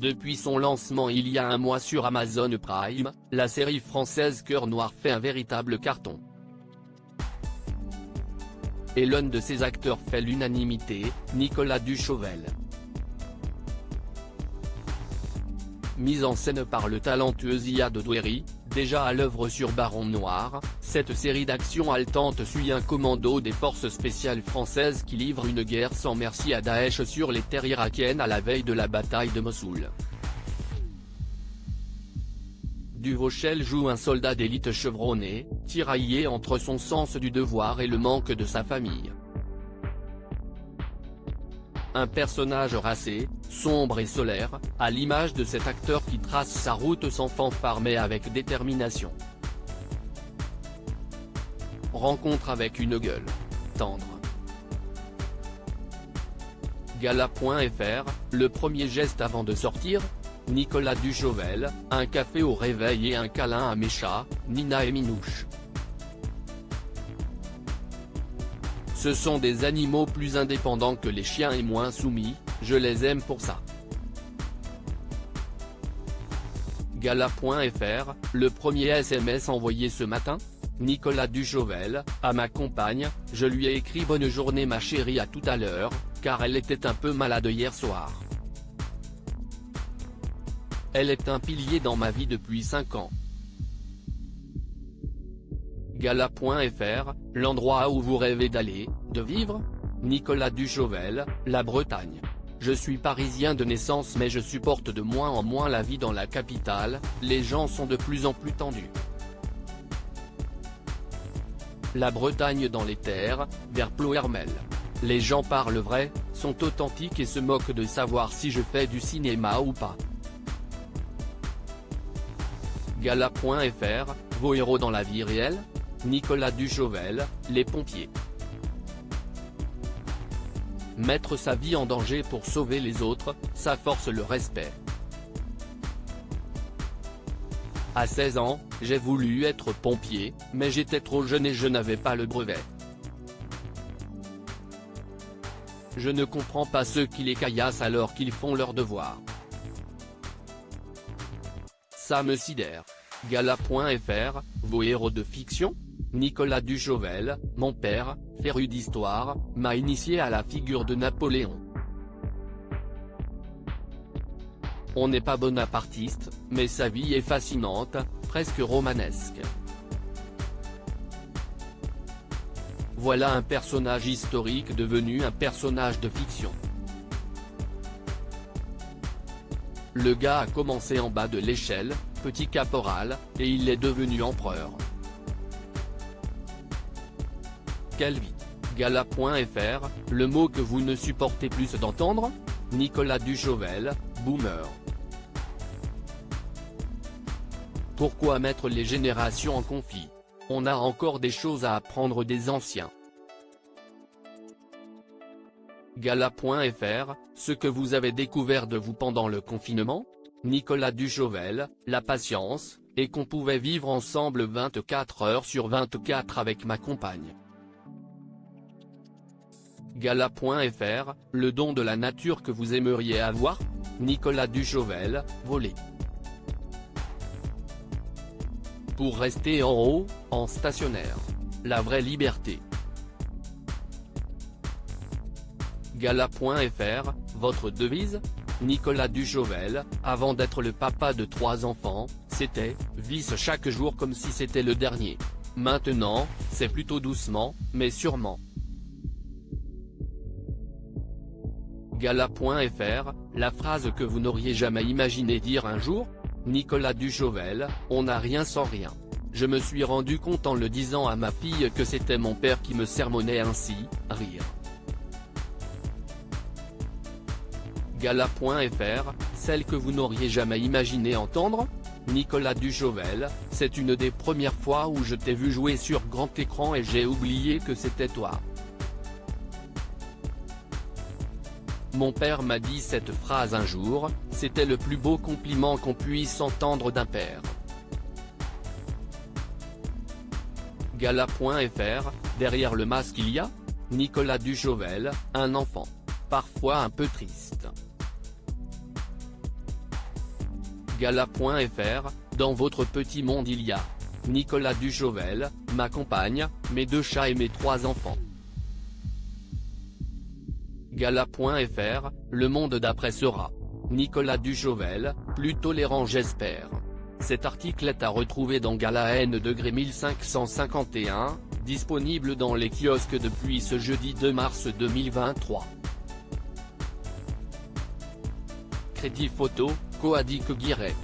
Depuis son lancement il y a un mois sur Amazon Prime, la série française Cœur Noir fait un véritable carton. Et l'un de ses acteurs fait l'unanimité, Nicolas Duchauvel. Mise en scène par le talentueux Ziad Douéry, déjà à l'œuvre sur Baron Noir, cette série d'action haletante suit un commando des forces spéciales françaises qui livre une guerre sans merci à Daesh sur les terres irakiennes à la veille de la bataille de Mossoul. Duvauchel joue un soldat d'élite chevronné, tiraillé entre son sens du devoir et le manque de sa famille. Un personnage racé, sombre et solaire, à l'image de cet acteur qui trace sa route sans fanfare mais avec détermination. Rencontre avec une gueule tendre. Gala.fr, le premier geste avant de sortir, Nicolas Duchauvel, un café au réveil et un câlin à mes chats, Nina et Minouche. Ce sont des animaux plus indépendants que les chiens et moins soumis, je les aime pour ça. Gala.fr, le premier SMS envoyé ce matin, Nicolas Duchauvel, à ma compagne, je lui ai écrit bonne journée ma chérie à tout à l'heure, car elle était un peu malade hier soir. Elle est un pilier dans ma vie depuis 5 ans. Gala.fr, l'endroit où vous rêvez d'aller, de vivre, Nicolas Duchauvel, la Bretagne. Je suis parisien de naissance mais je supporte de moins en moins la vie dans la capitale, les gens sont de plus en plus tendus. La Bretagne dans les terres, vers Ploërmel. Les gens parlent vrai, sont authentiques et se moquent de savoir si je fais du cinéma ou pas. Gala.fr, vos héros dans la vie réelle, Nicolas Duchauvel, les pompiers. Mettre sa vie en danger pour sauver les autres, ça force le respect. À 16 ans, j'ai voulu être pompier, mais j'étais trop jeune et je n'avais pas le brevet. Je ne comprends pas ceux qui les caillassent alors qu'ils font leur devoir. Ça me sidère. Gala.fr, vos héros de fiction, Nicolas Duchauvel, mon père, féru d'histoire, m'a initié à la figure de Napoléon. On n'est pas bonapartiste, mais sa vie est fascinante, presque romanesque. Voilà un personnage historique devenu un personnage de fiction. Le gars a commencé en bas de l'échelle, petit caporal, et il est devenu empereur. Quelle vie. Gala.fr, le mot que vous ne supportez plus d'entendre, Nicolas Duchauvel, boomer. Pourquoi mettre les générations en conflit? On a encore des choses à apprendre des anciens. Gala.fr, ce que vous avez découvert de vous pendant le confinement, Nicolas Duchauvel, la patience, et qu'on pouvait vivre ensemble 24 heures sur 24 avec ma compagne. Gala.fr, le don de la nature que vous aimeriez avoir, Nicolas Duchauvel, voler. Pour rester en haut, en stationnaire. La vraie liberté. Gala.fr, votre devise, Nicolas Duchauvel, avant d'être le papa de 3 enfants, c'était « vice chaque jour comme si c'était le dernier ». Maintenant, c'est plutôt doucement, mais sûrement. Gala.fr, la phrase que vous n'auriez jamais imaginé dire un jour, Nicolas Duchauvel, on n'a rien sans rien. Je me suis rendu compte en le disant à ma fille que c'était mon père qui me sermonnait ainsi, rire. Gala.fr, celle que vous n'auriez jamais imaginé entendre, Nicolas Duchauvel, c'est une des premières fois où je t'ai vu jouer sur grand écran et j'ai oublié que c'était toi. Mon père m'a dit cette phrase un jour, c'était le plus beau compliment qu'on puisse entendre d'un père. Gala.fr, derrière le masque il y a, Nicolas Duchauvel, un enfant. Parfois un peu triste. Gala.fr, dans votre petit monde il y a Nicolas Duchauvel, ma compagne, mes 2 chats et mes 3 enfants. Gala.fr, le monde d'après sera Nicolas Duchauvel, plus tolérant j'espère. Cet article est à retrouver dans Gala N° 1551, disponible dans les kiosques depuis ce jeudi 2 mars 2023. Crédit photo, Coadic Guirec.